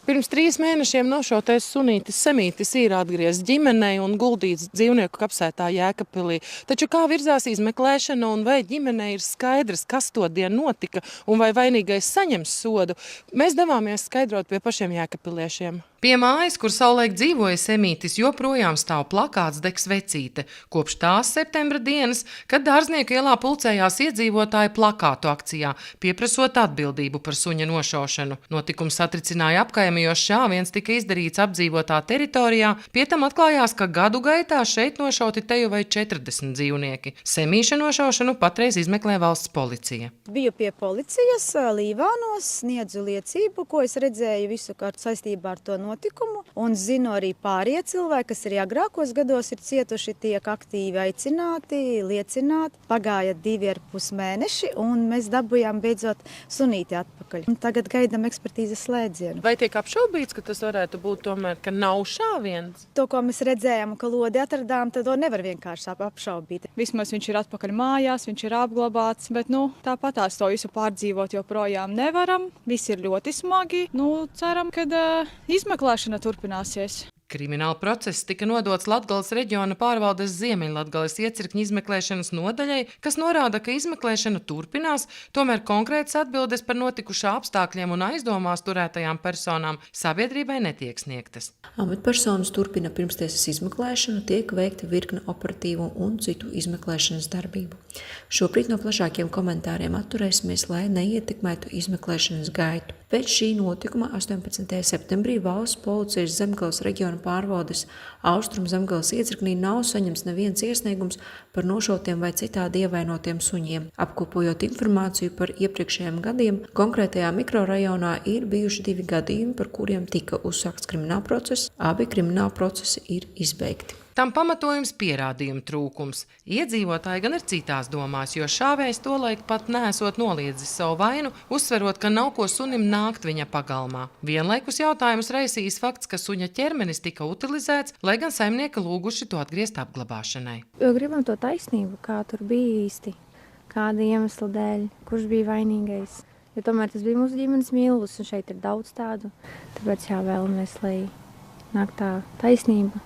Pirms 3 mēnešiem nošautais sunītis Semītis ir atgriezts ģimenei un guldīts dzīvnieku kapsētā Jēkabpilī. Taču kā virzās izmeklēšana un vai ģimenei ir skaidrs, kas to dienu notika un vai vainīgais saņems sodu, mēs devāmies skaidrot pie pašiem jēkabpiliešiem. Pie mājas, kur savulaik dzīvoja Semītis, joprojām stāv plakāts Degs vecīte. Kopš tās septembra dienas, kad Dārznieku ielā pulcējās iedzīvotāji plakātu akcijā, pieprasot atbildību par suņa nošaušanu. Notikums satricināja apkaimi, jo šāviens tika izdarīts apdzīvotā teritorijā, pie tam atklājās, ka gadu gaitā šeit nošauti teju vai 40 dzīvnieki. Semīša nošaušanu patreiz izmeklē valsts policija. Biju pie policijas Līvānos, sniedzu liecību, ko es redzēju visu kārt saistībā ar to notikumu, un zinu arī pārējie cilvēki, kas arī agrākos gados ir cietuši, tiek aktīvi aicināti, liecināt. Pagāja 2,5 mēneši, un mēs dabūjām beidzot sunīti atpakaļ. Un tagad gaidām ekspertīzes slēdzienu. Vai tiek apšaubīts, ka tas varētu būt tomēr, ka nav šāviens? To, ko mēs redzējām, ka lodi atradām, tad to nevar vienkārši apšaubīt. Vismaz viņš ir atpakaļ mājās, viņš ir apglabāts, bet tāpatās to visu pārdzīvot joprojām nevaram. Viss ir ļoti smagi. Ceram, ka izmeklēšana turpināsies. Krimināla process tika nodots Latgales reģiona pārvaldes Ziemeļlatgales iecirkņa izmeklēšanas nodaļai, kas norāda, ka izmeklēšana turpinās, tomēr konkrētas atbildes par notikušā apstākļiem un aizdomās turētajām personām sabiedrībai netiek sniegtas. Amatpersonas turpina pirmstiesas izmeklēšanu, tiek veikta virkne operatīvu un citu izmeklēšanas darbību. Šobrīd no plašākiem komentāriem atturēsimies, lai neietekmētu izmeklēšanas gaitu. Pēc šī notikuma 18. septembrī valsts policijas Zemgales reģiona pārvaldes Austrum Zemgales iecirknī nav saņemts neviens iesniegums par nošautiem vai citādi ievainotiem suņiem. Apkopojot informāciju par iepriekšējiem gadiem, konkrētajā mikrorajonā ir bijuši 2 gadījumi, par kuriem tika uzsākts kriminālprocess. Abi kriminālprocesi ir izbeigti. Tam pamatojums pierādījumu trūkums. Iedzīvotāji gan ir citās domās, jo šāvējs tolaik pat neesot noliedzis savu vainu, uzsverot, ka nav ko sunim nākt viņa pagalmā. Vienlaikus jautājumus raisījis fakts, ka suņa ķermenis tika utilizēts, lai gan saimnieki lūguši to atgriezt apglabāšanai. Gribam to taisnību, kā tur bija īsti, kāda iemesla dēļ, kurš bija vainīgais. Jo tomēr tas bija mūsu ģimenes mīlus, un šeit ir daudz tādu, tāpēc vēlamies, lai nāk tā taisnība.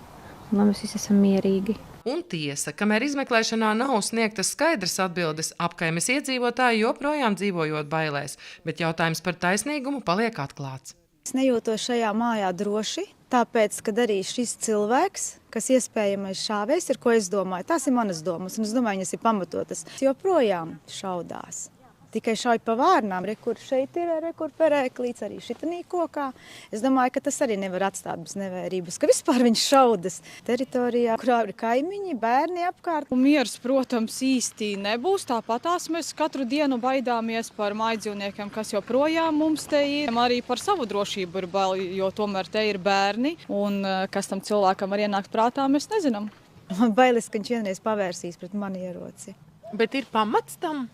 Lai mēs visi esam mierīgi. Un tiesa, kamēr izmeklēšanā nav sniegtas skaidras atbildes, apkaimes iedzīvotāji joprojām dzīvojot bailēs, bet jautājums par taisnīgumu paliek atklāts. Es nejūtos šajā mājā droši, tāpēc, kad arī šis cilvēks, kas iespējamais šāvējs ir, ko es domāju, tās ir manas domas, un es domāju, viņas ir pamatotas, joprojām šaudās. Tikai šauj pa vārnām, kur šeit ir, kur perēklīts arī šitanī kokā. Es domāju, ka tas arī nevar atstāt bez nevērības, ka vispār viņš šaudas teritorijā, kurā ir kaimiņi, bērni apkārt. Miers, protams, īsti nebūs. Tāpatās mēs katru dienu baidāmies par mājdzīvniekiem, kas joprojām mums te ir. Arī par savu drošību ir bail, jo tomēr te ir bērni, un kas tam cilvēkam var ienākt prātā, mēs nezinām. Man bailes, ka viņš vienreiz pavērsīs pret mani ieroci. Bet ir pamats tam?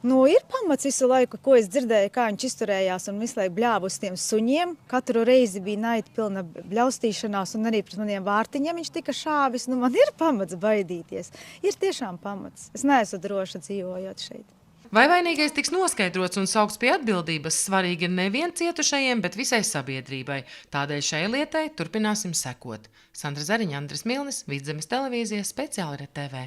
Ir pamats visu laiku, ko es dzirdēju, kā viņš izturējās un visu laiku bļāva uz tiem suņiem. Katru reizi bija naida pilna bļaustīšanās un arī pret maniem vārtiņiem viņš tika šāvis. Man ir pamats baidīties. Ir tiešām pamats. Es neesmu droša dzīvojot šeit. Vai vainīgais tiks noskaidrots un saukts pie atbildības, svarīgi ir nevien cietušajiem, bet visai sabiedrībai. Tādēļ šai lietai turpināsim sekot. Sandra Zariņa, Andris Milnis, Vidzemes televīzija, speciāli RTV.